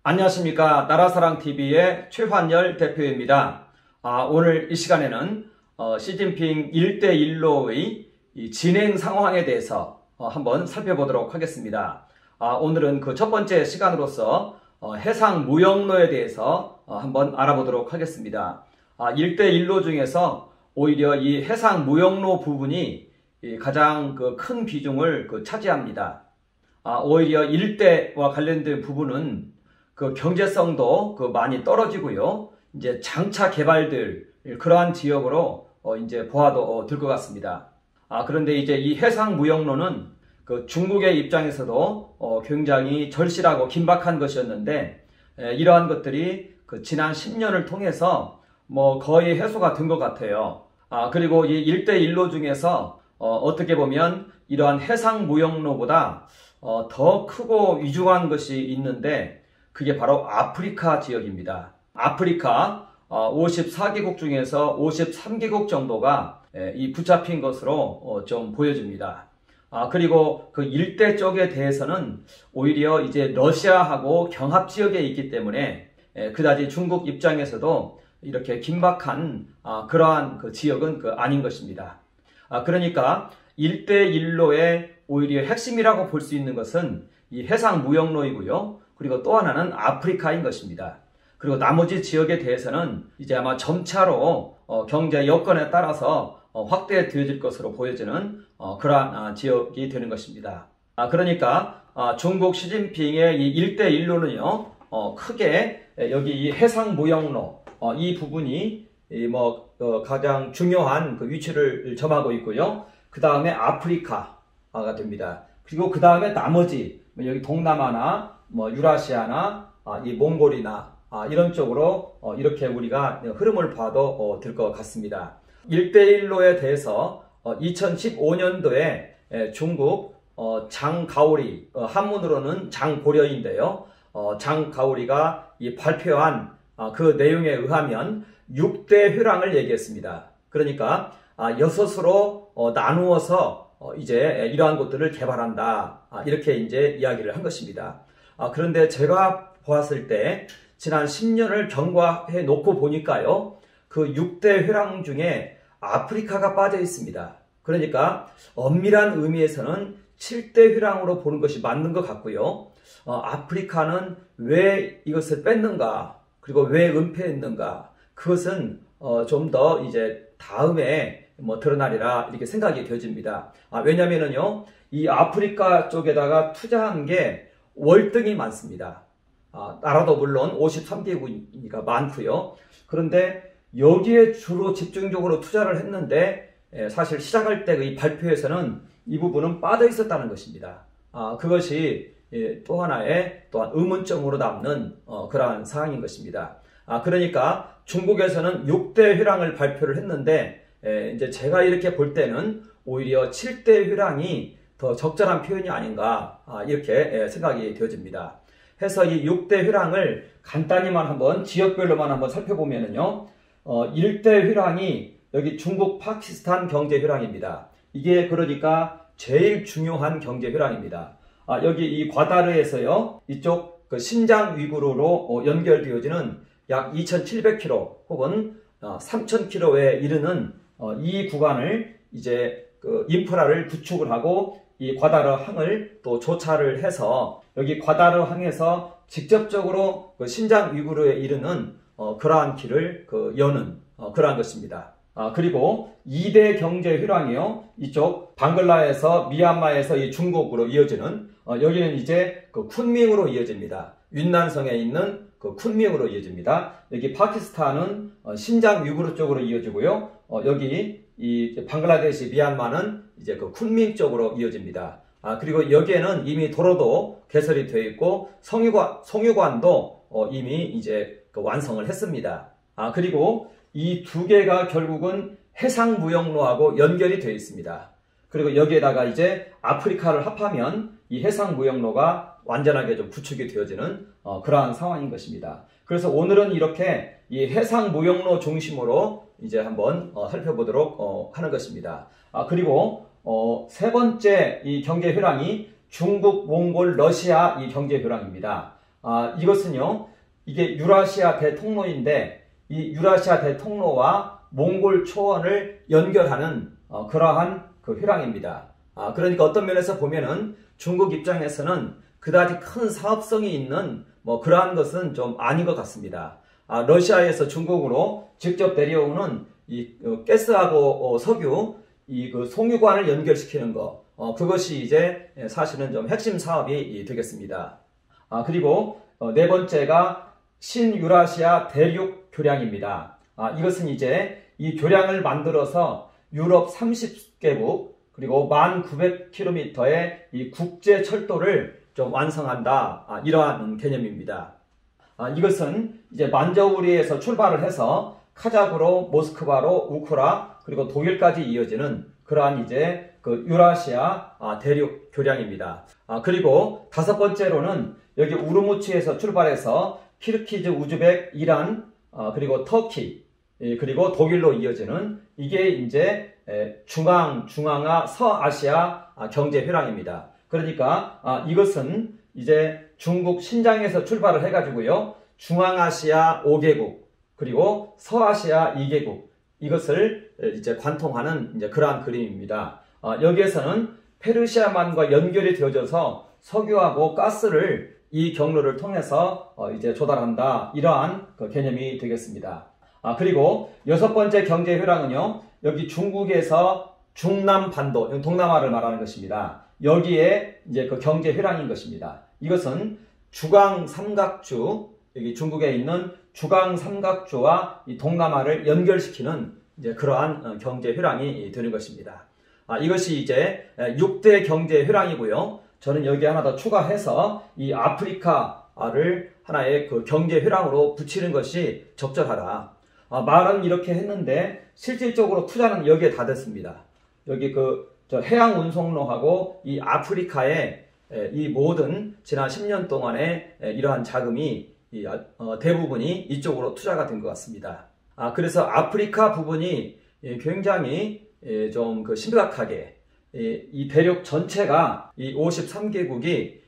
안녕하십니까. 나라사랑TV의 최환열 대표입니다. 오늘 이 시간에는 시진핑 1대1로의 진행 상황에 대해서 한번 살펴보도록 하겠습니다. 오늘은 그 첫 번째 시간으로서 해상무역로에 대해서 한번 알아보도록 하겠습니다. 1대1로 중에서 오히려 이 해상무역로 부분이 가장 큰 비중을 차지합니다. 오히려 일대와 관련된 부분은 경제성도 많이 떨어지고요. 이제 장차 개발될 그러한 지역으로 이제 보아도 될 것 같습니다. 그런데 이제 이 해상무역로는 중국의 입장에서도 굉장히 절실하고 긴박한 것이었는데, 이러한 것들이 지난 10년을 통해서 거의 해소가 된 것 같아요. 그리고 이 1대1로 중에서 어떻게 보면 이러한 해상무역로보다 더 크고 위중한 것이 있는데, 그게 바로 아프리카 지역입니다. 아프리카 54개국 중에서 53개국 정도가 이 붙잡힌 것으로 좀 보여집니다. 그리고 그 일대 쪽에 대해서는 오히려 이제 러시아하고 경합 지역에 있기 때문에 그다지 중국 입장에서도 이렇게 긴박한 그러한 지역은 아닌 것입니다. 그러니까 1대1로의 오히려 핵심이라고 볼 수 있는 것은 이 해상무역로이고요. 그리고 또 하나는 아프리카인 것입니다. 그리고 나머지 지역에 대해서는 이제 아마 점차로 경제 여건에 따라서 확대되어질 것으로 보여지는 그러한 지역이 되는 것입니다. 그러니까 중국 시진핑의 이 1대1로는요, 크게 여기 이 해상무역로 이 부분이 가장 중요한 위치를 점하고 있고요. 그 다음에 아프리카가 됩니다. 그리고 그 다음에 나머지 여기 동남아나 유라시아나 이 몽골이나 이런 쪽으로 이렇게 우리가 흐름을 봐도 될 것 같습니다. 1대1로에 대해서 2015년도에 중국 장가오리, 한문으로는 장고려인데요. 장가오리가 발표한 그 내용에 의하면 6대 회랑을 얘기했습니다. 그러니까 6으로 나누어서 이제 이러한 것들을 개발한다, 이렇게 이제 이야기를 한 것입니다. 그런데 제가 보았을 때 지난 10년을 경과해 놓고 보니까요, 그 6대 회랑 중에 아프리카가 빠져 있습니다. 그러니까 엄밀한 의미에서는 7대 회랑으로 보는 것이 맞는 것 같고요. 아프리카는 왜 이것을 뺐는가, 그리고 왜 은폐했는가, 그것은 좀 더 이제 다음에 드러나리라 이렇게 생각이 되어집니다. 왜냐면은요, 이 아프리카 쪽에다가 투자한 게 월등히 많습니다. 나라도 물론 53개국이니까 많고요. 그런데 여기에 주로 집중적으로 투자를 했는데, 사실 시작할 때 이 발표에서는 이 부분은 빠져 있었다는 것입니다. 그것이 또 하나의 또한 의문점으로 남는 그러한 사항인 것입니다. 그러니까 중국에서는 6대 회랑을 발표를 했는데, 이제 제가 이렇게 볼 때는 오히려 7대 회랑이 더 적절한 표현이 아닌가, 이렇게 생각이 되어집니다. 해서 이 6대 회랑을 간단히만 한번 지역별로만 한번 살펴보면은요, 1대 회랑이 여기 중국 파키스탄 경제 회랑입니다. 이게 그러니까 제일 중요한 경제 회랑입니다. 여기 이 과다르에서요, 이쪽 신장 위구르로 연결되어지는 약 2,700km 혹은 3,000km에 이르는 이 구간을 이제 인프라를 구축을 하고 이 과다르 항을 또 조차를 해서 여기 과다르 항에서 직접적으로 신장 위구르에 이르는 그러한 길을 여는 그러한 것입니다. 그리고 2대 경제 회랑이요, 이쪽 방글라에서 미얀마에서 이 중국으로 이어지는 여기는 이제 쿤밍으로 이어집니다. 윈난성에 있는 쿤밍으로 이어집니다. 여기 파키스탄은 신장 위구르 쪽으로 이어지고요. 여기 이 방글라데시 미얀마는 이제 쿤밍 쪽으로 이어집니다. 그리고 여기에는 이미 도로도 개설이 되어 있고 송유관도 이미 이제 완성을 했습니다. 그리고 이 두 개가 결국은 해상무역로하고 연결이 되어 있습니다. 그리고 여기에다가 이제 아프리카를 합하면 이 해상무역로가 완전하게 좀 구축이 되어지는 그러한 상황인 것입니다. 그래서 오늘은 이렇게 이 해상무역로 중심으로 이제 한번 살펴보도록 하는 것입니다. 그리고 세 번째 이 경제 회랑이 중국, 몽골, 러시아 이 경제 교량입니다. 이것은요, 이게 유라시아 대통로인데 이 유라시아 대통로와 몽골 초원을 연결하는 그러한 그 회랑입니다. 그러니까 어떤 면에서 보면은 중국 입장에서는 그다지 큰 사업성이 있는 그러한 것은 좀 아닌 것 같습니다. 러시아에서 중국으로 직접 내려오는 이 가스하고 석유 그 송유관을 연결시키는 거, 그것이 이제 사실은 좀 핵심 사업이 되겠습니다. 그리고 네 번째가 신유라시아 대륙 교량입니다. 이것은 이제 이 교량을 만들어서 유럽 30개국 그리고 1900km의 이 국제 철도를 좀 완성한다. 이러한 개념입니다. 이것은 이제 만저우리에서 출발을 해서 카자흐로, 모스크바로, 우크라 그리고 독일까지 이어지는 그러한 이제 그 유라시아 대륙 교량입니다. 그리고 다섯 번째로는 여기 우르무치에서 출발해서 키르키즈, 우즈벡, 이란, 그리고 터키, 그리고 독일로 이어지는 이게 이제 중앙아, 서아시아 경제 회랑입니다. 그러니까 이것은 이제 중국 신장에서 출발을 해가지고요, 중앙아시아 5개국, 그리고 서아시아 2개국, 이것을 이제 관통하는 이제 그러한 그림입니다. 여기에서는 페르시아만과 연결이 되어져서 석유하고 가스를 이 경로를 통해서 이제 조달한다. 이러한 그 개념이 되겠습니다. 그리고 여섯 번째 경제 회랑은요, 여기 중국에서 중남반도, 동남아를 말하는 것입니다. 여기에 이제 그 경제 회랑인 것입니다. 이것은 주강 삼각주, 여기 중국에 있는 주강 삼각주와 이 동남아를 연결시키는 이제 그러한 경제 회랑이 되는 것입니다. 이것이 이제 6대 경제 회랑이고요. 저는 여기 하나 더 추가해서 이 아프리카를 하나의 그 경제 회랑으로 붙이는 것이 적절하다. 말은 이렇게 했는데 실질적으로 투자는 여기에 다 됐습니다. 여기 저 해양 운송로하고 이 아프리카의 이 모든 지난 10년 동안의 이러한 자금이 대부분이 이쪽으로 투자가 된 것 같습니다. 그래서 아프리카 부분이 굉장히 좀 심각하게 이 대륙 전체가 이 53개국이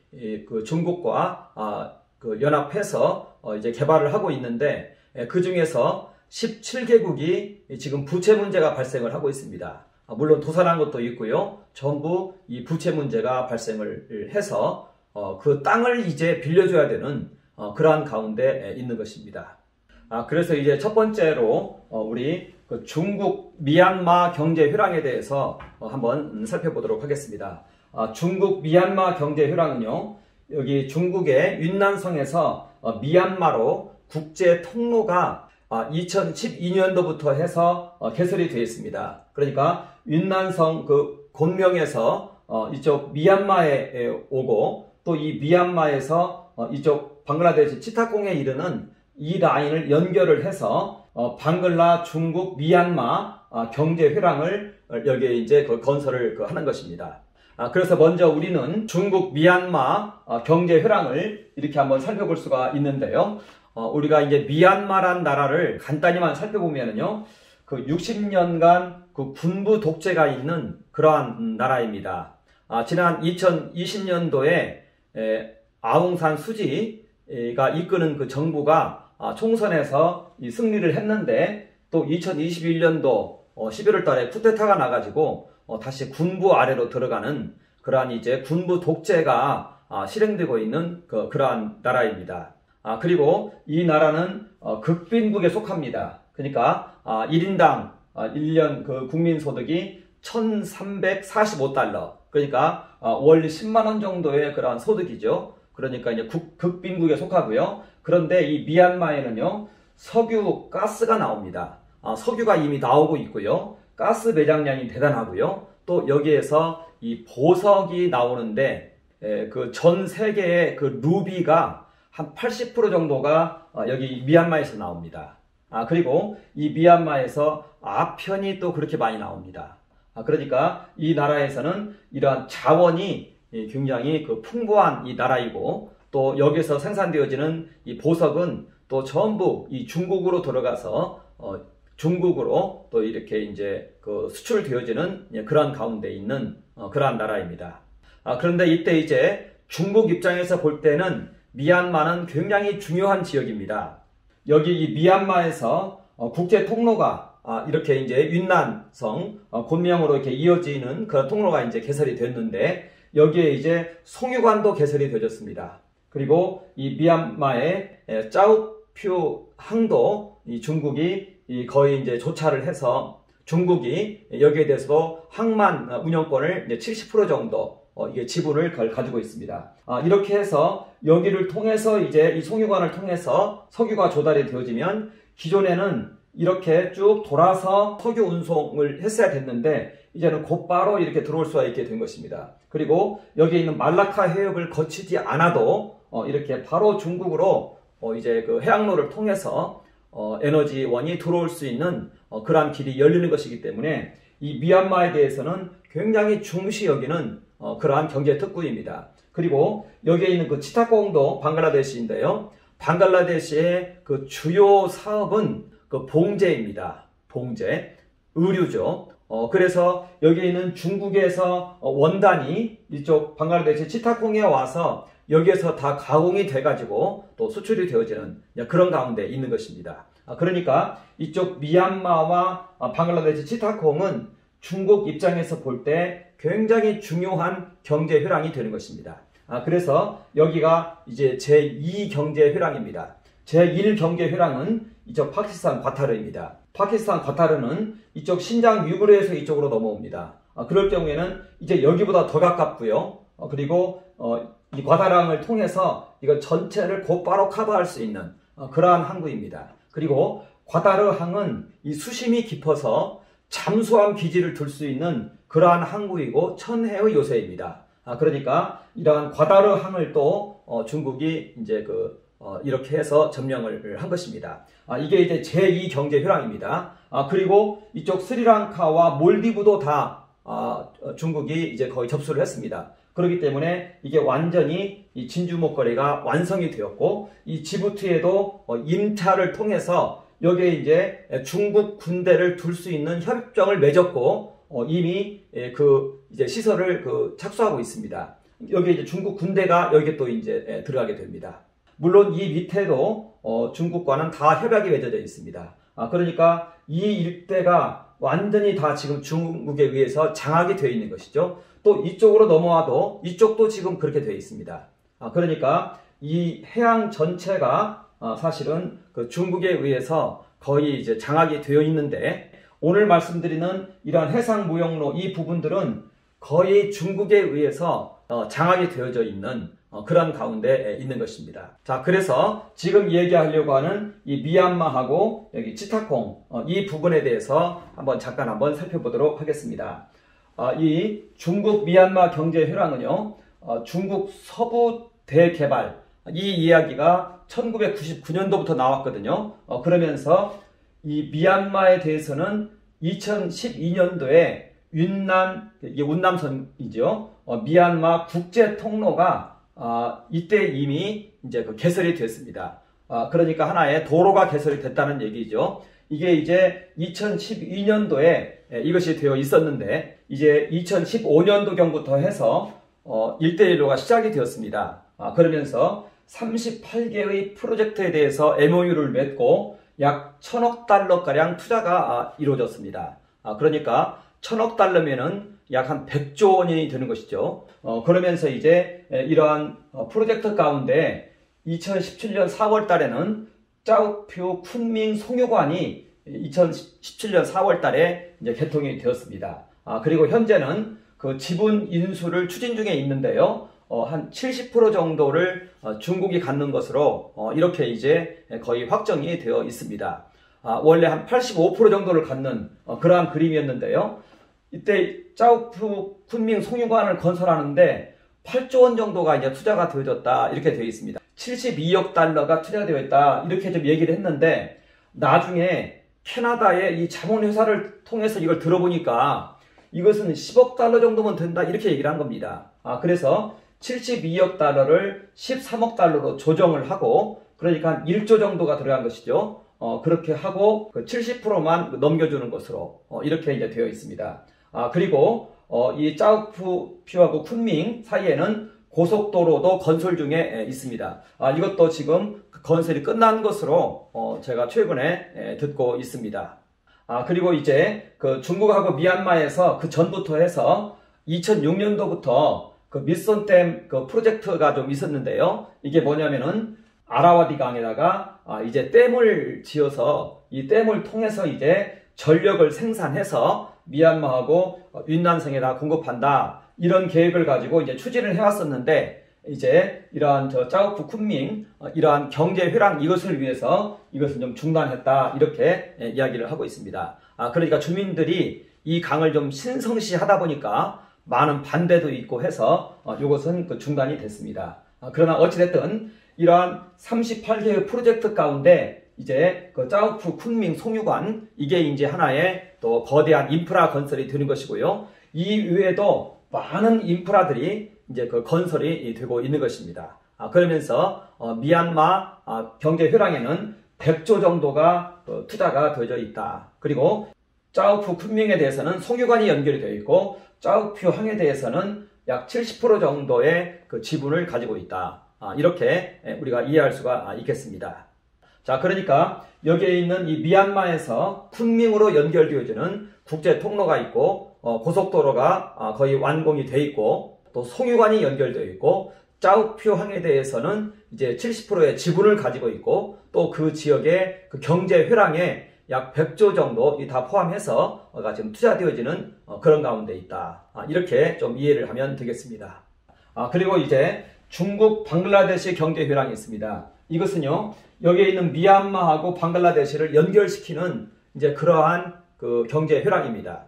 그 중국과 그 연합해서 이제 개발을 하고 있는데, 그 중에서 17개국이 지금 부채 문제가 발생을 하고 있습니다. 물론 도산한 것도 있고요. 전부 이 부채 문제가 발생을 해서 그 땅을 이제 빌려줘야 되는 그러한 가운데 있는 것입니다. 그래서 이제 첫 번째로 우리 그 중국 미얀마 경제 회랑에 대해서 한번 살펴보도록 하겠습니다. 중국 미얀마 경제 회랑은요, 여기 중국의 윈난성에서 미얀마로 국제 통로가 2012년도부터 해서 개설이 되어 있습니다. 그러니까 윈난성 그 곤명에서 이쪽 미얀마에 오고, 또 이 미얀마에서 이쪽 방글라데시 치타공에 이르는 이 라인을 연결을 해서 방글라, 중국, 미얀마 경제 회랑을 여기에 이제 건설을 하는 것입니다. 그래서 먼저 우리는 중국 미얀마 경제 회랑을 이렇게 한번 살펴볼 수가 있는데요. 우리가 이제 미얀마란 나라를 간단히만 살펴보면은요, 그 60년간 그 군부 독재가 있는 그러한 나라입니다. 지난 2020년도에 아웅산 수지가 이끄는 그 정부가 총선에서 이 승리를 했는데, 또 2021년도 11월 달에 쿠데타가 나가지고 다시 군부 아래로 들어가는 그러한 이제 군부 독재가 실행되고 있는 그러한 나라입니다. 그리고 이 나라는 극빈국에 속합니다. 그러니까 1인당 1년 그 국민소득이 1,345달러, 그러니까 월 10만원 정도의 그러한 소득이죠. 그러니까 이제 극빈국에 속하고요. 그런데 이 미얀마에는요, 석유, 가스가 나옵니다. 석유가 이미 나오고 있고요. 가스 매장량이 대단하고요. 또 여기에서 이 보석이 나오는데, 그 전 세계의 그 루비가 한 80% 정도가 여기 미얀마에서 나옵니다. 그리고 이 미얀마에서 아편이 또 그렇게 많이 나옵니다. 그러니까 이 나라에서는 이러한 자원이 굉장히 그 풍부한 이 나라이고, 또 여기서 생산되어지는 이 보석은 또 전부 이 중국으로 들어가서 중국으로 또 이렇게 이제 그 수출되어지는 그런 가운데 있는 그러한 나라입니다. 그런데 이때 이제 중국 입장에서 볼 때는 미얀마는 굉장히 중요한 지역입니다. 여기 이 미얀마에서 국제 통로가 이렇게 이제 윈난성 곤명으로 이렇게 이어지는 그런 통로가 이제 개설이 됐는데 여기에 이제 송유관도 개설이 되었습니다. 그리고 이 미얀마의 짜오퓨 항도 이 중국이 거의 이제 조차를 해서 중국이 여기에 대해서도 항만 운영권을 이제 70% 정도 이게 지분을 가지고 있습니다. 이렇게 해서 여기를 통해서 이제 이 송유관을 통해서 석유가 조달이 되어지면 기존에는 이렇게 쭉 돌아서 석유 운송을 했어야 됐는데 이제는 곧바로 이렇게 들어올 수가 있게 된 것입니다. 그리고 여기에 있는 말라카 해협을 거치지 않아도 이렇게 바로 중국으로 이제 그 해양로를 통해서 에너지원이 들어올 수 있는 그러한 길이 열리는 것이기 때문에 이 미얀마에 대해서는 굉장히 중시 여기는 그러한 경제 특구입니다. 그리고 여기에 있는 그 치타공도 방글라데시인데요. 방글라데시의 그 주요 사업은 그 봉제입니다. 봉제, 의류죠. 그래서 여기에 있는 중국에서 원단이 이쪽 방글라데시 치타콩에 와서 여기에서 다 가공이 돼가지고 또 수출이 되어지는 그런 가운데 있는 것입니다. 그러니까 이쪽 미얀마와 방글라데시 치타콩은 중국 입장에서 볼 때 굉장히 중요한 경제 회랑이 되는 것입니다. 그래서 여기가 이제 제2 경제 회랑입니다. 제1 경제 회랑은 이쪽 파키스탄 과타르입니다. 파키스탄 과타르는 이쪽 신장 위구르에서 이쪽으로 넘어옵니다. 그럴 경우에는 이제 여기보다 더 가깝고요. 그리고 이 과다랑을 통해서 이거 전체를 곧바로 커버할 수 있는 그러한 항구입니다. 그리고 과다르항은 이 수심이 깊어서 잠수함 기지를 둘 수 있는 그러한 항구이고 천혜의 요새입니다. 그러니까 이러한 과다르항을 또 중국이 이제 이렇게 해서 점령을 한 것입니다. 이게 이제 제2 경제 회랑입니다. 그리고 이쪽 스리랑카와 몰디브도 다 중국이 이제 거의 접수를 했습니다. 그렇기 때문에 이게 완전히 이 진주목거리가 완성이 되었고 이 지부티에도 임차를 통해서 여기에 이제 중국 군대를 둘 수 있는 협정을 맺었고 이미 이제 시설을 착수하고 있습니다. 여기 이제 중국 군대가 여기에 또 이제 들어가게 됩니다. 물론 이 밑에도 중국과는 다 협약이 맺어져 있습니다. 그러니까 이 일대가 완전히 다 지금 중국에 의해서 장악이 되어 있는 것이죠. 또 이쪽으로 넘어와도 이쪽도 지금 그렇게 되어 있습니다. 그러니까 이 해양 전체가 사실은 중국에 의해서 거의 이제 장악이 되어 있는데 오늘 말씀드리는 이러한 해상무역로 이 부분들은 거의 중국에 의해서 장악이 되어져 있는 그런 가운데 있는 것입니다. 자, 그래서 지금 얘기하려고 하는 이 미얀마하고 여기 치타콩 이 부분에 대해서 잠깐 살펴보도록 하겠습니다. 이 중국 미얀마 경제 회랑은요, 중국 서부 대개발 이 이야기가 1999년도부터 나왔거든요. 그러면서 이 미얀마에 대해서는 2012년도에 이게 운남선이죠. 미얀마 국제 통로가 이때 이미 이제 개설이 됐습니다. 그러니까 하나의 도로가 개설이 됐다는 얘기죠. 이게 이제 2012년도에 이것이 되어 있었는데 이제 2015년도경부터 해서 1대1로가 시작이 되었습니다. 그러면서 38개의 프로젝트에 대해서 MOU를 맺고 약 1000억 달러가량 투자가 이루어졌습니다. 그러니까 1000억 달러면은 약 한 100조 원이 되는 것이죠. 그러면서 이제 이러한 프로젝트 가운데 2017년 4월 달에는 짜오퓨 쿤밍 송유관이 2017년 4월 달에 이제 개통이 되었습니다. 그리고 현재는 그 지분 인수를 추진 중에 있는데요. 한 70% 정도를 중국이 갖는 것으로 이렇게 이제 거의 확정이 되어 있습니다. 원래 한 85% 정도를 갖는 그러한 그림이었는데요. 이때 짜오푸 쿤밍 송유관을 건설하는데 8조 원 정도가 이제 투자가 되어졌다 이렇게 되어 있습니다. 72억 달러가 투자되어 있다 이렇게 좀 얘기를 했는데 나중에 캐나다의 이 자문회사를 통해서 이걸 들어보니까 이것은 10억 달러 정도면 된다 이렇게 얘기를 한 겁니다. 그래서 72억 달러를 13억 달러로 조정을 하고 그러니까 한 1조 정도가 들어간 것이죠. 그렇게 하고 70%만 넘겨주는 것으로 이렇게 이제 되어 있습니다. 그리고 이 짜오푸하고 쿤밍 사이에는 고속도로도 건설 중에 있습니다. 이것도 지금 건설이 끝난 것으로 제가 최근에 듣고 있습니다. 그리고 이제 그 중국하고 미얀마에서 그 전부터 해서 2006년도부터 그 밀손댐 그 프로젝트가 좀 있었는데요. 이게 뭐냐면은 아라와디 강에다가 이제 댐을 지어서 이 댐을 통해서 이제 전력을 생산해서 미얀마하고 윈난성에다 공급한다. 이런 계획을 가지고 이제 추진을 해왔었는데 이제 이러한 짜오프 쿤밍 이러한 경제 회랑 이것을 위해서 이것은 좀 중단했다 이렇게 이야기를 하고 있습니다. 그러니까 주민들이 이 강을 좀 신성시하다 보니까 많은 반대도 있고 해서 이것은 그 중단이 됐습니다. 그러나 어찌됐든 이러한 38개의 프로젝트 가운데 이제 그 짜오프 쿤밍 송유관 이게 이제 하나의 또 거대한 인프라 건설이 되는 것이고요. 이 외에도 많은 인프라들이 이제 그 건설이 되고 있는 것입니다. 그러면서 미얀마 경제 회랑에는 100조 정도가 투자가 되어져 있다. 그리고 짜오프 쿤밍에 대해서는 송유관이 연결이 되어 있고 짜오프 항에 대해서는 약 70% 정도의 그 지분을 가지고 있다. 이렇게 우리가 이해할 수가 있겠습니다. 자, 그러니까 여기에 있는 이 미얀마에서 쿤밍으로 연결되어지는 국제 통로가 있고 고속도로가 거의 완공이 돼 있고 또 송유관이 연결되어 있고 짜오표 항에 대해서는 이제 70%의 지분을 가지고 있고 또 그 지역의 그 경제 회랑에 약 100조 정도 다 포함해서 지금 투자되어지는 그런 가운데 있다. 이렇게 좀 이해를 하면 되겠습니다. 그리고 이제 중국 방글라데시 경제 회랑이 있습니다. 이것은요, 여기에 있는 미얀마하고 방글라데시를 연결시키는 이제 그러한 그 경제 회랑입니다.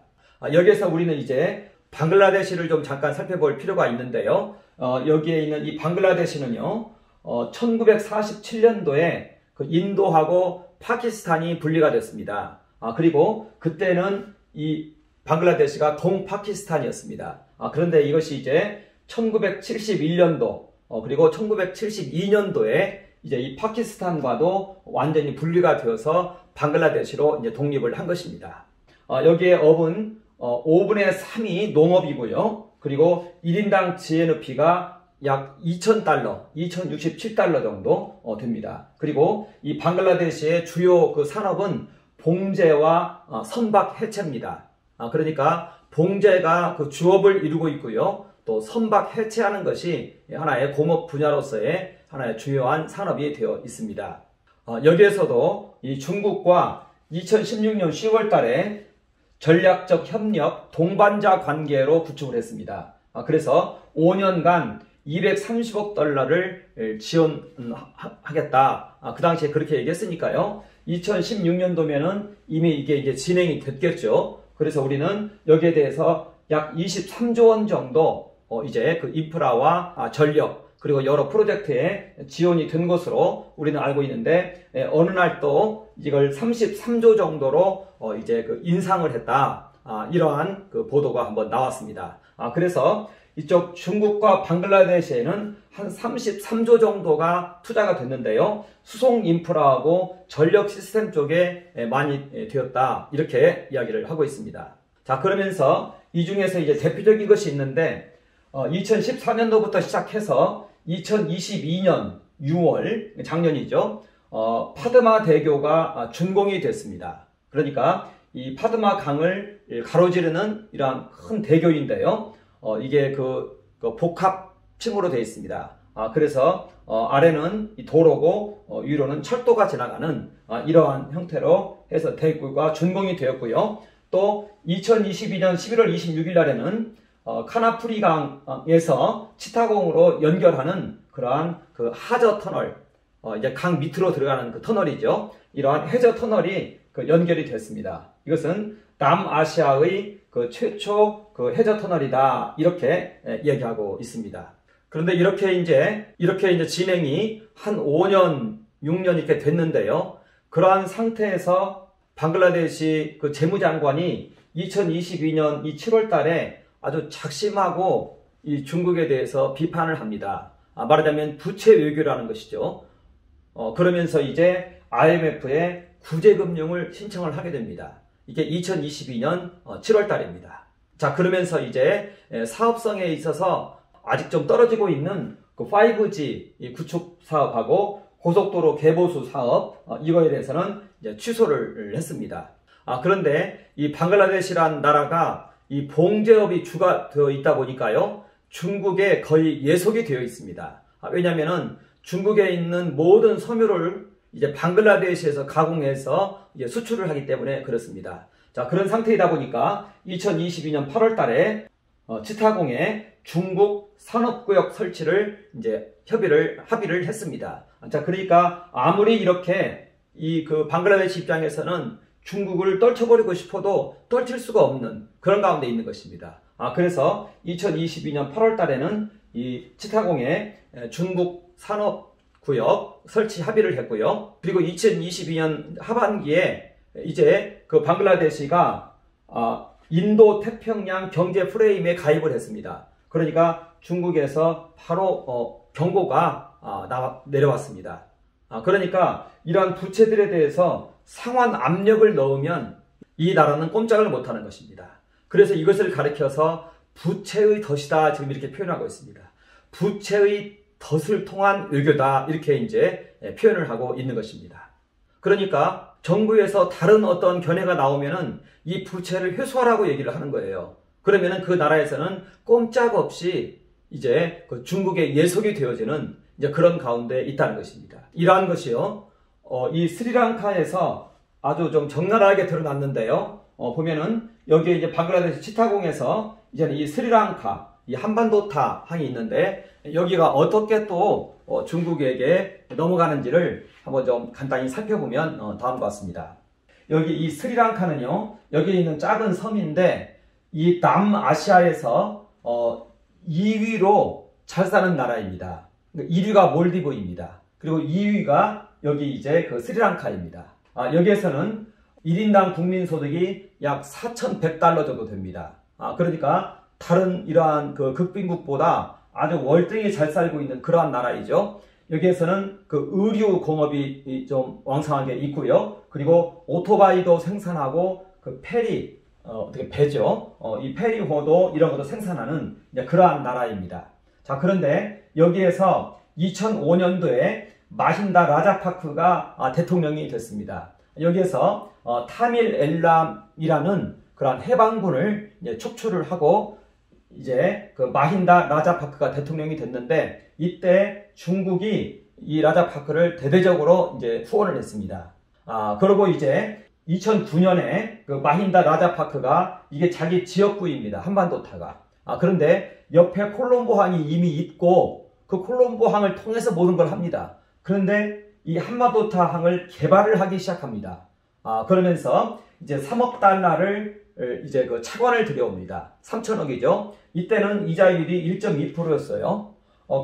여기에서 우리는 이제 방글라데시를 좀 잠깐 살펴볼 필요가 있는데요. 여기에 있는 이 방글라데시는요, 1947년도에 그 인도하고 파키스탄이 분리가 됐습니다. 그리고 그때는 이 방글라데시가 동파키스탄이었습니다. 그런데 이것이 이제 1971년도 그리고 1972년도에 이제 이 파키스탄과도 완전히 분리가 되어서 방글라데시로 이제 독립을 한 것입니다. 여기에 업은 5분의 3이 농업이고요. 그리고 1인당 GNP가 약 2,000달러, 2,067달러 정도 됩니다. 그리고 이 방글라데시의 주요 그 산업은 봉제와 선박 해체입니다. 그러니까 봉제가 그 주업을 이루고 있고요. 또 선박 해체하는 것이 하나의 공업 분야로서의 하나의 주요한 산업이 되어 있습니다. 여기에서도 이 중국과 2016년 10월 달에 전략적 협력 동반자 관계로 구축을 했습니다. 그래서 5년간 230억 달러를 지원하겠다. 그 당시에 그렇게 얘기했으니까요. 2016년도면은 이미 이게 이제 진행이 됐겠죠. 그래서 우리는 여기에 대해서 약 23조 원 정도 이제 그 인프라와 전력 그리고 여러 프로젝트에 지원이 된 것으로 우리는 알고 있는데 어느 날 또 이걸 33조 정도로 이제 그 인상을 했다. 이러한 그 보도가 한번 나왔습니다. 그래서 이쪽 중국과 방글라데시에는 한 33조 정도가 투자가 됐는데요. 수송 인프라하고 전력 시스템 쪽에 많이 되었다. 이렇게 이야기를 하고 있습니다. 자, 그러면서 이 중에서 이제 대표적인 것이 있는데 2014년도부터 시작해서 2022년 6월 작년이죠. 파드마 대교가 준공이 됐습니다. 그러니까 이 파드마 강을 가로지르는 이러한 큰 대교인데요. 이게 그 복합층으로 되어 있습니다. 그래서 아래는 이 도로고 위로는 철도가 지나가는 이러한 형태로 해서 대교가 준공이 되었고요. 또 2022년 11월 26일 날에는 카나프리 강에서 치타공으로 연결하는 그러한 그 하저 터널, 이제 강 밑으로 들어가는 그 터널이죠. 이러한 해저 터널이 그 연결이 됐습니다. 이것은 남아시아의 그 최초 그 해저 터널이다. 이렇게 얘기하고 있습니다. 그런데 이렇게 이제 진행이 한 5년, 6년 이렇게 됐는데요. 그러한 상태에서 방글라데시 그 재무장관이 2022년 이 7월 달에 아주 작심하고 이 중국에 대해서 비판을 합니다. 말하자면 부채 외교라는 것이죠. 그러면서 이제 IMF에 구제금융을 신청을 하게 됩니다. 이게 2022년 7월 달입니다. 자, 그러면서 이제 사업성에 있어서 아직 좀 떨어지고 있는 그 5G 이 구축 사업하고 고속도로 개보수 사업 이거에 대해서는 이제 취소를 했습니다. 그런데 이 방글라데시란 나라가 이 봉제업이 주가 되어 있다 보니까요, 중국에 거의 예속이 되어 있습니다. 왜냐하면은 중국에 있는 모든 섬유를 이제 방글라데시에서 가공해서 이제 수출을 하기 때문에 그렇습니다. 자, 그런 상태이다 보니까 2022년 8월 달에 치타공에 중국 산업구역 설치를 이제 합의를 했습니다. 자, 그러니까 아무리 이렇게 그 방글라데시 입장에서는 중국을 떨쳐버리고 싶어도 떨칠 수가 없는 그런 가운데 있는 것입니다. 그래서 2022년 8월 달에는 이 치타공에 중국 산업구역 설치 합의를 했고요. 그리고 2022년 하반기에 이제 그 방글라데시가 인도 태평양 경제 프레임에 가입을 했습니다. 그러니까 중국에서 바로 경고가 내려왔습니다. 그러니까 이러한 부채들에 대해서 상환 압력을 넣으면 이 나라는 꼼짝을 못하는 것입니다. 그래서 이것을 가리켜서 부채의 덫이다, 지금 이렇게 표현하고 있습니다. 부채의 덫을 통한 외교다, 이렇게 이제 표현을 하고 있는 것입니다. 그러니까 정부에서 다른 어떤 견해가 나오면은 이 부채를 회수하라고 얘기를 하는 거예요. 그러면은 그 나라에서는 꼼짝없이 이제 그 중국의 예속이 되어지는 이제 그런 가운데 있다는 것입니다. 이러한 것이요, 이 스리랑카에서 아주 좀 적나라하게 드러났는데요. 보면은 여기에 이제 방글라데시 치타공에서 이제는 이 스리랑카, 이 한반도타 항이 있는데 여기가 어떻게 또 중국에게 넘어가는지를 한번 좀 간단히 살펴보면 다음과 같습니다. 여기 이 스리랑카는요, 여기에 있는 작은 섬인데 이 남아시아에서 2위로 잘 사는 나라입니다. 1위가 몰디브입니다. 그리고 2위가 여기 이제 그 스리랑카입니다. 여기에서는 1인당 국민소득이 약 4,100달러 정도 됩니다. 그러니까 다른 이러한 그 극빈국보다 아주 월등히 잘 살고 있는 그러한 나라이죠. 여기에서는 그 의류 공업이 좀 왕성하게 있고요. 그리고 오토바이도 생산하고 그 페리, 배죠. 이 페리호도 이런 것도 생산하는 이제 그러한 나라입니다. 자, 그런데 여기에서 2005년도에 마힌다 라자파크가 대통령이 됐습니다. 여기에서 타밀 엘람이라는 그러한 해방군을 이제 촉출을 하고 이제 그 마힌다 라자파크가 대통령이 됐는데, 이때 중국이 이 라자파크를 대대적으로 이제 후원을 했습니다. 그리고 이제 2009년에 그 마힌다 라자파크가 이게 자기 지역구입니다. 한반도타가. 그런데 옆에 콜롬보 항이 이미 있고 그 콜롬보 항을 통해서 모든 걸 합니다. 그런데 이 한반도타 항을 개발을 하기 시작합니다. 그러면서 이제 3억 달러를 이제 그 차관을 들여옵니다. 3천억이죠. 이때는 이자율이 1.2%였어요.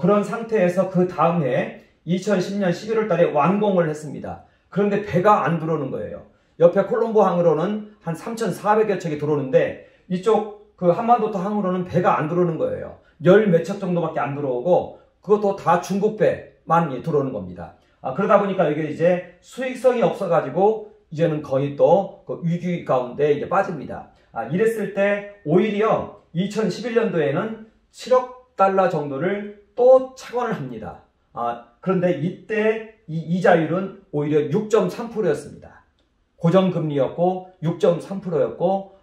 그런 상태에서 그 다음 해 2010년 11월 달에 완공을 했습니다. 그런데 배가 안 들어오는 거예요. 옆에 콜롬보 항으로는 한 3,400여 척이 들어오는데 이쪽 그 한반도타 항으로는 배가 안 들어오는 거예요. 열 몇 척 정도밖에 안 들어오고 그것도 다 중국 배만 들어오는 겁니다. 그러다 보니까 이게 이제 수익성이 없어가지고 이제는 거의 또 그 위기 가운데 이제 빠집니다. 이랬을 때 오히려 2011년도에는 7억 달러 정도를 또 차관을 합니다. 그런데 이때 이 이자율은 오히려 6.3%였습니다. 고정금리였고 6.3%였고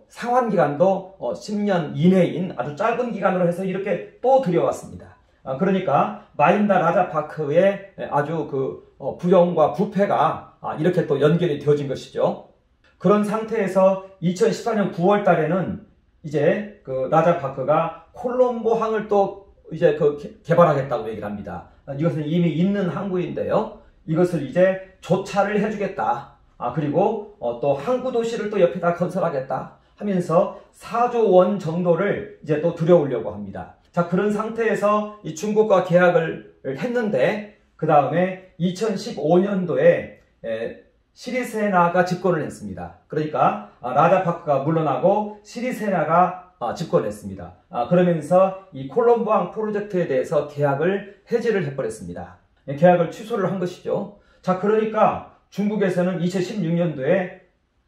상환기간도 10년 이내인 아주 짧은 기간으로 해서 이렇게 또 들여왔습니다. 그러니까 마힌다 라자파크의 아주 그 부정과 부패가 이렇게 또 연결이 되어진 것이죠. 그런 상태에서 2014년 9월 달에는 이제 그 라자파크가 콜롬보 항을 또 이제 그 개발하겠다고 얘기를 합니다. 이것은 이미 있는 항구인데요. 이것을 이제 조차를 해주겠다. 그리고 또 항구 도시를 또 옆에다 건설하겠다 하면서 4조 원 정도를 이제 또 들여오려고 합니다. 자, 그런 상태에서 이 중국과 계약을 했는데 그 다음에 2015년도에 시리세나가 집권을 했습니다. 그러니까 라자파크가 물러나고 시리세나가 집권했습니다. 그러면서 이 콜롬보항 프로젝트에 대해서 계약을 해지를 해버렸습니다. 계약을 취소를 한 것이죠. 자, 그러니까 중국에서는 2016년도에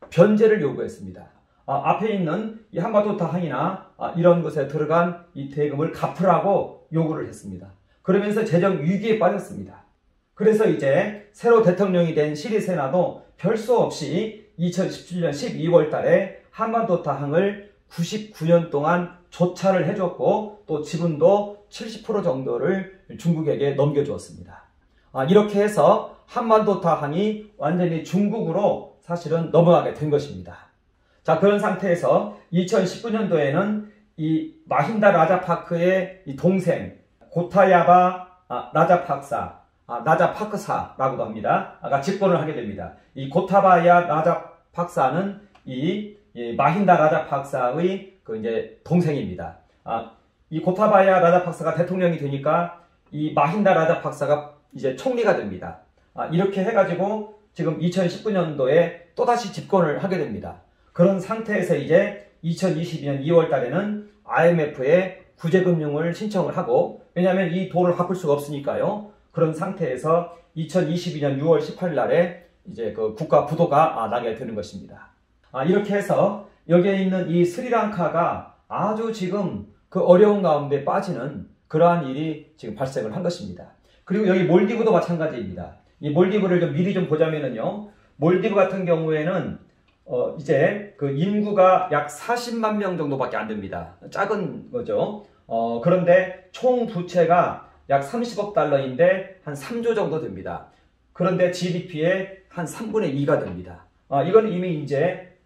변제를 요구했습니다. 앞에 있는 이 한반도타 항이나 이런 것에 들어간 이 대금을 갚으라고 요구를 했습니다. 그러면서 재정 위기에 빠졌습니다. 그래서 이제 새로 대통령이 된 시리세나도 별 수 없이 2017년 12월 달에 한반도타 항을 99년 동안 조차를 해줬고 또 지분도 70% 정도를 중국에게 넘겨주었습니다. 이렇게 해서 한반도타 항이 완전히 중국으로 사실은 넘어가게 된 것입니다. 자, 그런 상태에서 2019년도에는 이 마힌다 라자파크의 이 동생 고타야바 라자팍사, 라자파크사라고도 합니다. 집권을 하게 됩니다. 이 고타바야 라자팍사는 이 마힌다 라자팍사의 이제 동생입니다. 이 고타바야 라자팍사가 대통령이 되니까 이 마힌다 라자팍사가 이제 총리가 됩니다. 이렇게 해가지고 지금 2019년도에 또다시 집권을 하게 됩니다. 그런 상태에서 이제 2022년 2월 달에는 IMF에 구제금융을 신청을 하고, 왜냐하면 이 돈을 갚을 수가 없으니까요. 그런 상태에서 2022년 6월 18일 날에 이제 그 국가 부도가 나게 되는 것입니다. 이렇게 해서 여기에 있는 이 스리랑카가 아주 지금 그 어려운 가운데 빠지는 그러한 일이 지금 발생을 한 것입니다. 그리고 여기 몰디브도 마찬가지입니다. 이 몰디브를 좀 미리 좀 보자면은요, 몰디브 같은 경우에는 이제 그 인구가 약 40만 명 정도밖에 안 됩니다. 작은 거죠. 그런데 총 부채가 약 30억 달러인데 한 3조 정도 됩니다. 그런데 GDP의 한 3분의 2가 됩니다. 이건 이미 이제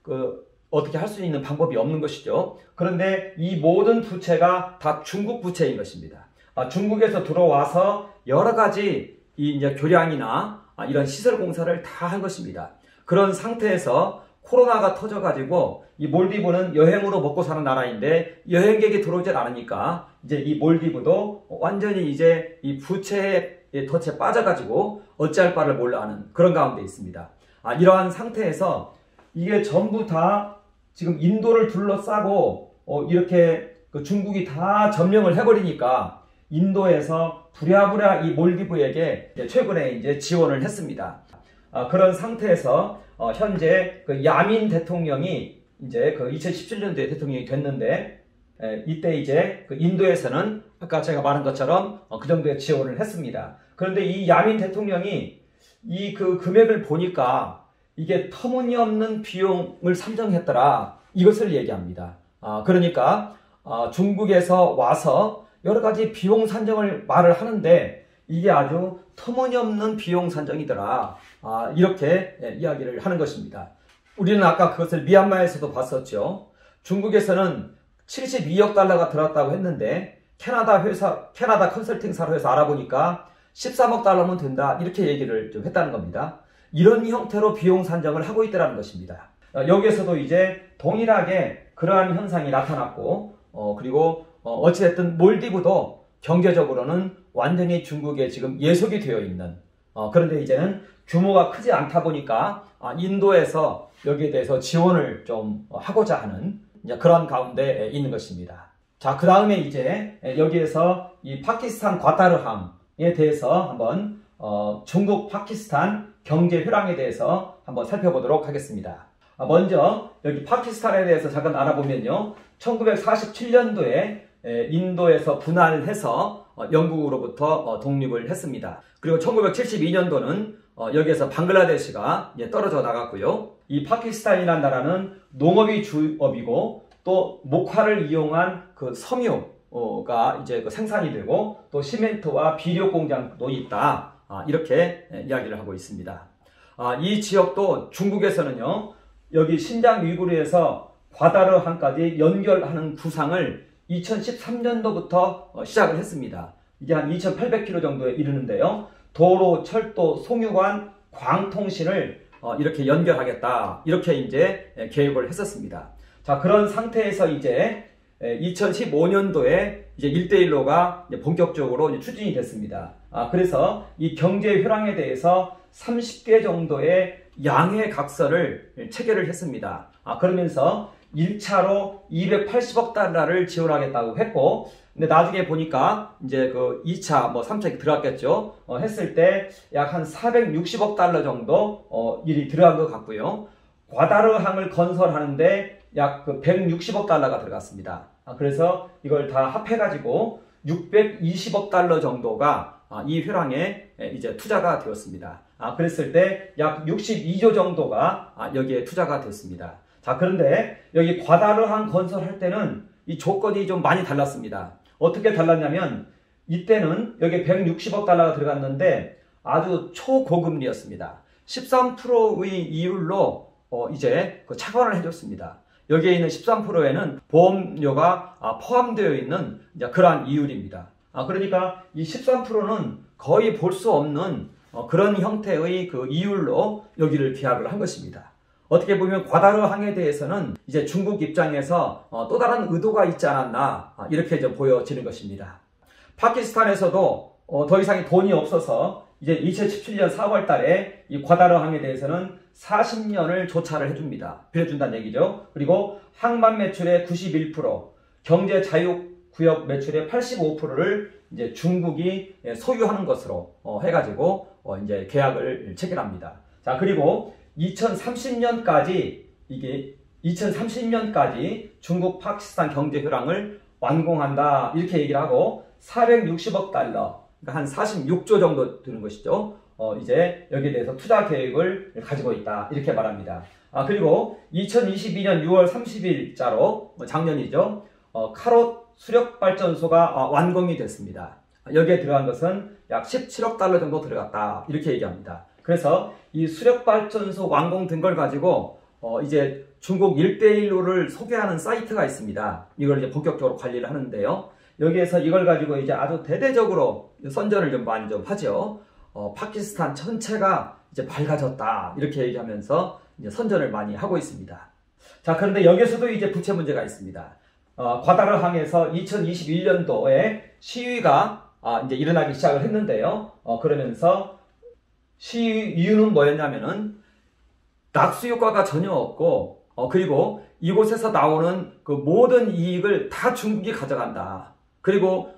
어떻게 할 수 있는 방법이 없는 것이죠. 그런데 이 모든 부채가 다 중국 부채인 것입니다. 중국에서 들어와서 여러 가지 이제 교량이나 이런 시설 공사를 다 한 것입니다. 그런 상태에서 코로나가 터져가지고 이 몰디브는 여행으로 먹고 사는 나라인데 여행객이 들어오질 않으니까 이제 이 몰디브도 완전히 이제 이 부채의 덫에 빠져가지고 어찌할 바를 몰라 하는 그런 가운데 있습니다. 이러한 상태에서 이게 전부 다 지금 인도를 둘러싸고 이렇게 중국이 다 점령을 해버리니까 인도에서 부랴부랴 이 몰디브에게 최근에 이제 지원을 했습니다. 그런 상태에서 현재 그 야민 대통령이 이제 그 2017년도에 대통령이 됐는데, 이때 이제 그 인도에서는 아까 제가 말한 것처럼 그 정도의 지원을 했습니다. 그런데 이 야민 대통령이 이 그 금액을 보니까 이게 터무니없는 비용을 산정했더라, 이것을 얘기합니다. 그러니까 중국에서 와서 여러 가지 비용 산정을 말을 하는데 이게 아주 터무니없는 비용 산정이더라, 이렇게 이야기를 하는 것입니다. 우리는 아까 그것을 미얀마에서도 봤었죠. 중국에서는 72억 달러가 들었다고 했는데 캐나다 컨설팅사로해서 알아보니까 13억 달러면 된다, 이렇게 얘기를 좀 했다는 겁니다. 이런 형태로 비용 산정을 하고 있다는 것입니다. 여기에서도 이제 동일하게 그러한 현상이 나타났고, 그리고 어찌됐든 몰디브도 경제적으로는 완전히 중국에 지금 예속이 되어 있는, 그런데 이제는 규모가 크지 않다 보니까 인도에서 여기에 대해서 지원을 좀 하고자 하는 이제 그런 가운데 있는 것입니다. 자, 그 다음에 이제 여기에서 이 파키스탄 과타르함에 대해서 한번 중국 파키스탄 경제 회랑에 대해서 한번 살펴보도록 하겠습니다. 먼저 여기 파키스탄에 대해서 잠깐 알아보면요, 1947년도에 인도에서 분할해서 영국으로부터 독립을 했습니다. 그리고 1972년도는 여기에서 방글라데시가 떨어져 나갔고요. 이 파키스탄이라는 나라는 농업이 주업이고 또 목화를 이용한 그 섬유가 이제 그 생산이 되고 또 시멘트와 비료 공장도 있다, 이렇게 이야기를 하고 있습니다. 이 지역도 중국에서는요, 여기 신장 위구르에서 과다르항까지 연결하는 구상을 2013년도부터 시작을 했습니다. 이게 한 2,800km 정도에 이르는데요. 도로, 철도, 송유관, 광통신을 이렇게 연결하겠다, 이렇게 이제 계획을 했었습니다. 자, 그런 상태에서 이제 2015년도에 이제 1대1로가 본격적으로 이제 추진이 됐습니다. 그래서 이 경제 회랑에 대해서 30개 정도의 양해 각서를 체결을 했습니다. 그러면서 1차로 280억 달러를 지원하겠다고 했고, 근데 나중에 보니까 이제 그 2차, 3차 들어갔겠죠. 했을 때 약 한 460억 달러 정도 일이 들어간 것 같고요. 과다르항을 건설하는데 약 160억 달러가 들어갔습니다. 그래서 이걸 다 합해가지고 620억 달러 정도가 이 회랑에 이제 투자가 되었습니다. 그랬을 때 약 62조 정도가 여기에 투자가 됐습니다. 자, 그런데 여기 과다르항 건설할 때는 이 조건이 좀 많이 달랐습니다. 어떻게 달랐냐면 이때는 여기 160억 달러가 들어갔는데 아주 초고금리였습니다. 13%의 이율로 이제 차관을 해줬습니다. 여기에 있는 13%에는 보험료가 포함되어 있는 그러한 이율입니다. 그러니까 이 13%는 거의 볼 수 없는 그런 형태의 그 이율로 여기를 계약을 한 것입니다. 어떻게 보면 과다르항에 대해서는 이제 중국 입장에서 또 다른 의도가 있지 않았나 이렇게 좀 보여지는 것입니다. 파키스탄에서도 더 이상의 돈이 없어서 이제 2017년 4월 달에 이 과다르항에 대해서는 40년을 조차를 해줍니다. 빌려준다는 얘기죠. 그리고 항만 매출의 91%, 경제 자유구역 매출의 85%를 이제 중국이 소유하는 것으로 해가지고 이제 계약을 체결합니다. 자, 그리고 2030년까지 중국 파키스탄 경제 효랑을 완공한다 이렇게 얘기를 하고 460억 달러, 그러니까 한 46조 정도 드는 것이죠. 이제 여기에 대해서 투자 계획을 가지고 있다 이렇게 말합니다. 그리고 2022년 6월 30일자로 작년이죠. 카롯 수력발전소가 완공이 됐습니다. 여기에 들어간 것은 약 17억 달러 정도 들어갔다 이렇게 얘기합니다. 그래서 이 수력발전소 완공된 걸 가지고 이제 중국 1대1로를 소개하는 사이트가 있습니다. 이걸 이제 본격적으로 관리를 하는데요. 여기에서 이걸 가지고 이제 아주 대대적으로 선전을 좀 많이 좀 하죠. 파키스탄 전체가 이제 밝아졌다 이렇게 얘기하면서 이제 선전을 많이 하고 있습니다. 자, 그런데 여기서도 이제 부채 문제가 있습니다. 과다르항에서 2021년도에 시위가 이제 일어나기 시작을 했는데요. 그러면서 시위 이유는 뭐였냐면은 낙수 효과가 전혀 없고 그리고 이곳에서 나오는 그 모든 이익을 다 중국이 가져간다. 그리고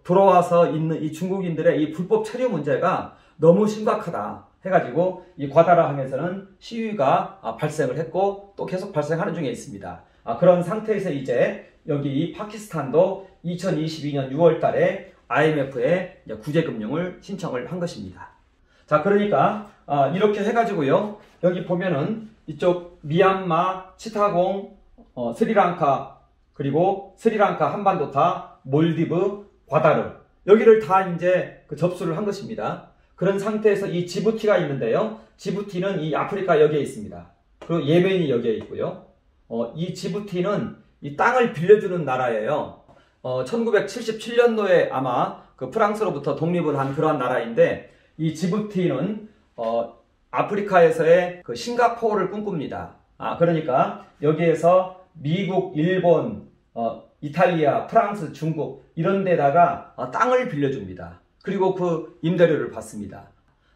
들어와서 있는 이 중국인들의 이 불법 체류 문제가 너무 심각하다 해가지고 이 과다르항에서는 시위가 발생을 했고 또 계속 발생하는 중에 있습니다. 그런 상태에서 이제 여기 이 파키스탄도 2022년 6월 달에 IMF에 구제금융을 신청을 한 것입니다. 자, 그러니까 이렇게 해가지고요. 여기 보면은 이쪽 미얀마, 치타공, 스리랑카, 그리고 스리랑카, 한반도타, 몰디브, 과다르 여기를 다 이제 접수를 한 것입니다. 그런 상태에서 이 지부티가 있는데요. 지부티는 이 아프리카 여기에 있습니다. 그리고 예멘이 여기에 있고요. 이 지부티는 이 땅을 빌려주는 나라예요. 1977년도에 아마 그 프랑스로부터 독립을 한 그러한 나라인데 이 지부티는 아프리카에서의 그 싱가포르를 꿈꿉니다. 그러니까 여기에서 미국, 일본, 이탈리아, 프랑스, 중국 이런 데다가 땅을 빌려줍니다. 그리고 그 임대료를 받습니다.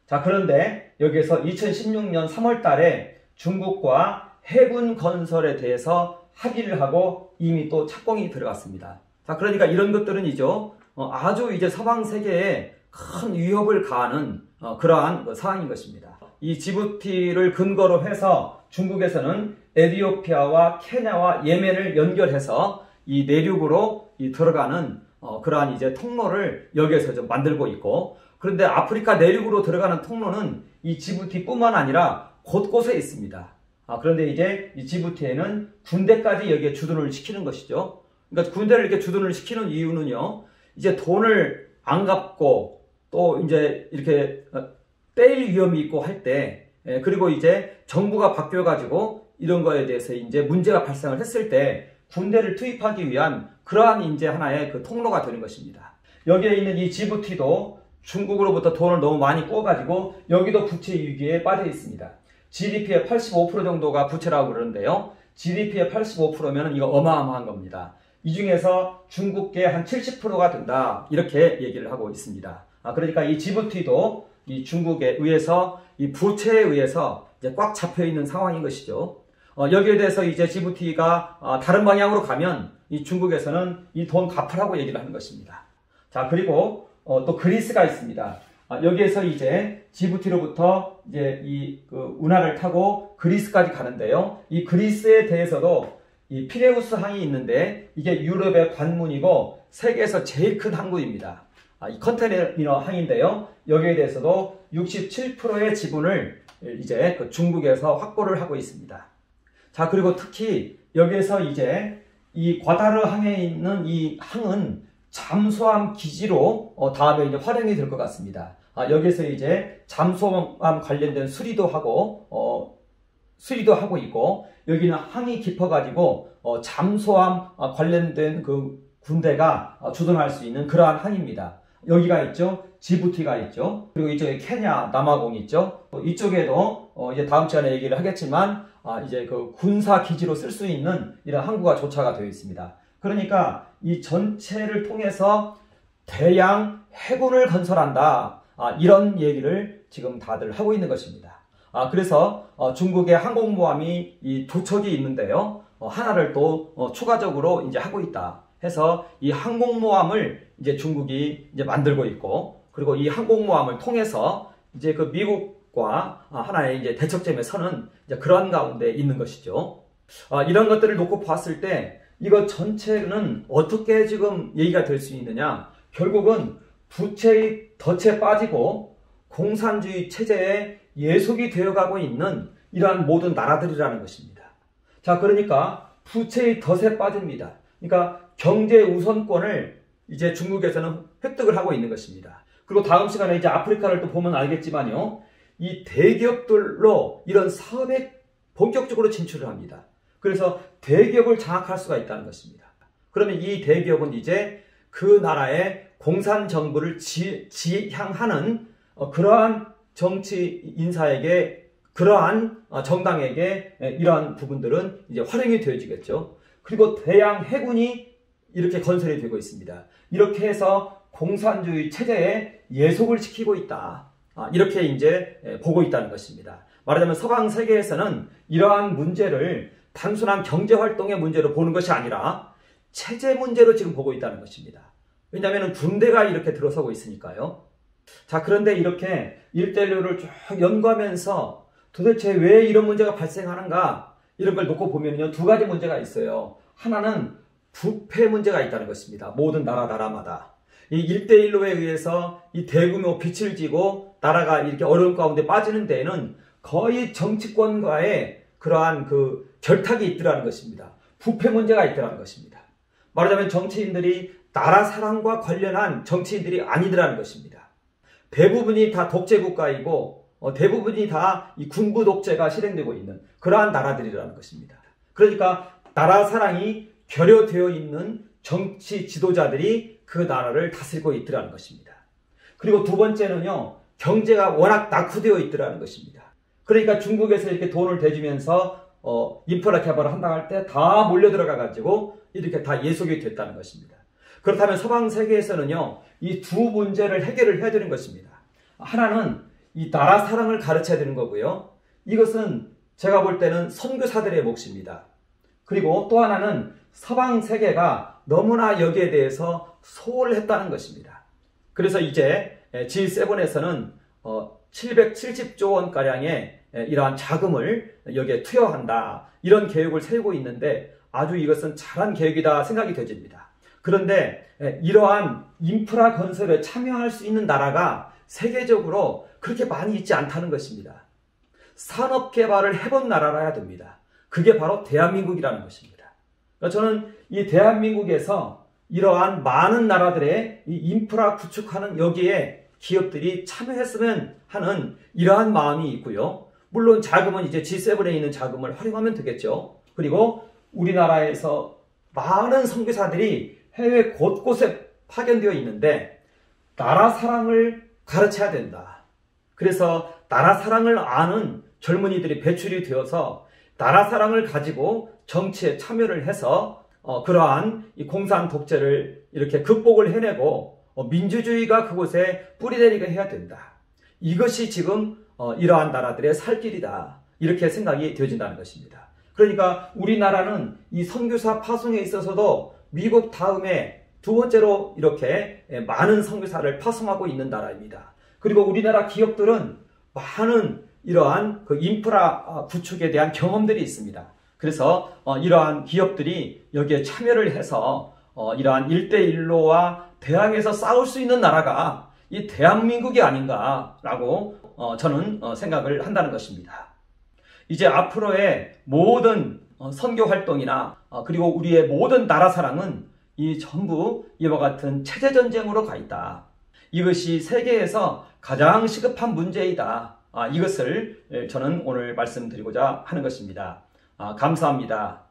자, 그런데 여기에서 2016년 3월 달에 중국과 해군 건설에 대해서 합의를 하고 이미 또 착공이 들어갔습니다. 자, 그러니까 이런 것들은이죠. 아주 이제 서방 세계에 큰 위협을 가하는 그러한 상황인 것입니다. 이 지부티를 근거로 해서 중국에서는 에티오피아와 케냐와 예멘을 연결해서 이 내륙으로 들어가는 그러한 이제 통로를 여기에서 좀 만들고 있고, 그런데 아프리카 내륙으로 들어가는 통로는 이 지부티뿐만 아니라 곳곳에 있습니다. 그런데 이제 이 지부티에는 군대까지 여기에 주둔을 시키는 것이죠. 그러니까 군대를 이렇게 주둔을 시키는 이유는요, 이제 돈을 안 갚고 또 이제 이렇게 떼일 위험이 있고 할 때, 그리고 이제 정부가 바뀌어가지고 이런 거에 대해서 이제 문제가 발생을 했을 때 군대를 투입하기 위한 그러한 이제 하나의 그 통로가 되는 것입니다. 여기에 있는 이 지부티도 중국으로부터 돈을 너무 많이 꾸어가지고 여기도 부채 위기에 빠져 있습니다. GDP의 85% 정도가 부채라고 그러는데요. GDP의 85%면 이거 어마어마한 겁니다. 이 중에서 중국계 한 70%가 된다. 이렇게 얘기를 하고 있습니다. 그러니까 이 지부티도 이 중국에 의해서 이 부채에 의해서 이제 꽉 잡혀 있는 상황인 것이죠. 여기에 대해서 이제 지부티가 다른 방향으로 가면 이 중국에서는 이 돈 갚으라고 얘기를 하는 것입니다. 자, 그리고 또 그리스가 있습니다. 여기에서 이제 지부티로부터 이제 이 운하를 타고 그리스까지 가는데요. 이 그리스에 대해서도 이 피레우스 항이 있는데 이게 유럽의 관문이고 세계에서 제일 큰 항구입니다. 이 컨테이너 항인데요. 여기에 대해서도 67%의 지분을 이제 그 중국에서 확보를 하고 있습니다. 자, 그리고 특히 여기에서 이제 이 과다르 항에 있는 이 항은 잠수함 기지로 다음에 이제 활용이 될 것 같습니다. 여기에서 이제 잠수함 관련된 수리도 하고 있고, 여기는 항이 깊어가지고 잠수함 관련된 그 군대가 주둔할 수 있는 그러한 항입니다. 여기가 있죠. 지부티가 있죠. 그리고 이쪽에 케냐 남아공 있죠. 이쪽에도 이제 다음 시간에 얘기를 하겠지만 이제 그 군사 기지로 쓸 수 있는 이런 항구가 조차가 되어 있습니다. 그러니까 이 전체를 통해서 대양 해군을 건설한다. 이런 얘기를 지금 다들 하고 있는 것입니다. 그래서 중국의 항공모함이 이 두 척이 있는데요. 하나를 또 추가적으로 이제 하고 있다. 해서 이 항공모함을 이제 중국이 이제 만들고 있고, 그리고 이 항공모함을 통해서 이제 그 미국과 하나의 이제 대척점에 서는 이제 그런 가운데 있는 것이죠. 이런 것들을 놓고 봤을 때 이거 전체는 어떻게 지금 얘기가 될 수 있느냐? 결국은 부채의 덫에 빠지고 공산주의 체제에 예속이 되어가고 있는 이러한 모든 나라들이라는 것입니다. 자, 그러니까 부채의 덫에 빠집니다. 그러니까 경제 우선권을 이제 중국에서는 획득을 하고 있는 것입니다. 그리고 다음 시간에 이제 아프리카를 또 보면 알겠지만요. 이 대기업들로 이런 사업에 본격적으로 진출을 합니다. 그래서 대기업을 장악할 수가 있다는 것입니다. 그러면 이 대기업은 이제 그 나라의 공산 정부를 지향하는 그러한 정치 인사에게, 그러한 정당에게 이러한 부분들은 이제 활용이 되어지겠죠. 그리고 대양 해군이 이렇게 건설이 되고 있습니다. 이렇게 해서 공산주의 체제에 예속을 시키고 있다. 이렇게 이제 보고 있다는 것입니다. 말하자면 서방 세계에서는 이러한 문제를 단순한 경제활동의 문제로 보는 것이 아니라 체제 문제로 지금 보고 있다는 것입니다. 왜냐하면 군대가 이렇게 들어서고 있으니까요. 자, 그런데 이렇게 일대일로를 쭉 연구하면서 도대체 왜 이런 문제가 발생하는가, 이런 걸 놓고 보면요, 두 가지 문제가 있어요. 하나는 부패 문제가 있다는 것입니다. 모든 나라마다. 이 1대1로에 의해서 이 대규모 빚을 지고 나라가 이렇게 어려운 가운데 빠지는 데에는 거의 정치권과의 그러한 그 결탁이 있더라는 것입니다. 부패 문제가 있더라는 것입니다. 말하자면 정치인들이 나라 사랑과 관련한 정치인들이 아니더라는 것입니다. 대부분이 다 독재국가이고 대부분이 다 이 군부 독재가 실행되고 있는 그러한 나라들이라는 것입니다. 그러니까 나라 사랑이 결여되어 있는 정치 지도자들이 그 나라를 다스리고 있더라는 것입니다. 그리고 두 번째는요, 경제가 워낙 낙후되어 있더라는 것입니다. 그러니까 중국에서 이렇게 돈을 대주면서 인프라 개발을 한다고 할 때 다 몰려 들어가 가지고 이렇게 다 예속이 됐다는 것입니다. 그렇다면 서방 세계에서는요, 이 두 문제를 해결을 해야 되는 것입니다. 하나는 이 나라 사랑을 가르쳐야 되는 거고요. 이것은 제가 볼 때는 선교사들의 몫입니다. 그리고 또 하나는 서방 세계가 너무나 여기에 대해서 소홀했다는 것입니다. 그래서 이제 G7에서는 770조 원가량의 이러한 자금을 여기에 투여한다, 이런 계획을 세우고 있는데 아주 이것은 잘한 계획이다 생각이 되집니다. 그런데 이러한 인프라 건설에 참여할 수 있는 나라가 세계적으로 그렇게 많이 있지 않다는 것입니다. 산업 개발을 해본 나라라야 됩니다. 그게 바로 대한민국이라는 것입니다. 그러니까 저는 이 대한민국에서 이러한 많은 나라들의 이 인프라 구축하는 여기에 기업들이 참여했으면 하는 이러한 마음이 있고요. 물론 자금은 이제 G7에 있는 자금을 활용하면 되겠죠. 그리고 우리나라에서 많은 선교사들이 해외 곳곳에 파견되어 있는데 나라 사랑을 가르쳐야 된다. 그래서 나라 사랑을 아는 젊은이들이 배출이 되어서 나라 사랑을 가지고 정치에 참여를 해서 그러한 이 공산 독재를 이렇게 극복을 해내고 민주주의가 그곳에 뿌리내리게 해야 된다. 이것이 지금 이러한 나라들의 살 길이다. 이렇게 생각이 되어진다는 것입니다. 그러니까 우리나라는 이 선교사 파송에 있어서도 미국 다음에 두 번째로 이렇게 많은 선교사를 파송하고 있는 나라입니다. 그리고 우리나라 기업들은 많은 이러한 그 인프라 구축에 대한 경험들이 있습니다. 그래서 이러한 기업들이 여기에 참여를 해서 이러한 1대1로와 대항해서 싸울 수 있는 나라가 이 대한민국이 아닌가라고 저는 생각을 한다는 것입니다. 이제 앞으로의 모든 선교 활동이나 그리고 우리의 모든 나라 사랑은 이 전부 이와 같은 체제 전쟁으로 가 있다. 이것이 세계에서 가장 시급한 문제이다. 이것을 저는 오늘 말씀드리고자 하는 것입니다. 감사합니다.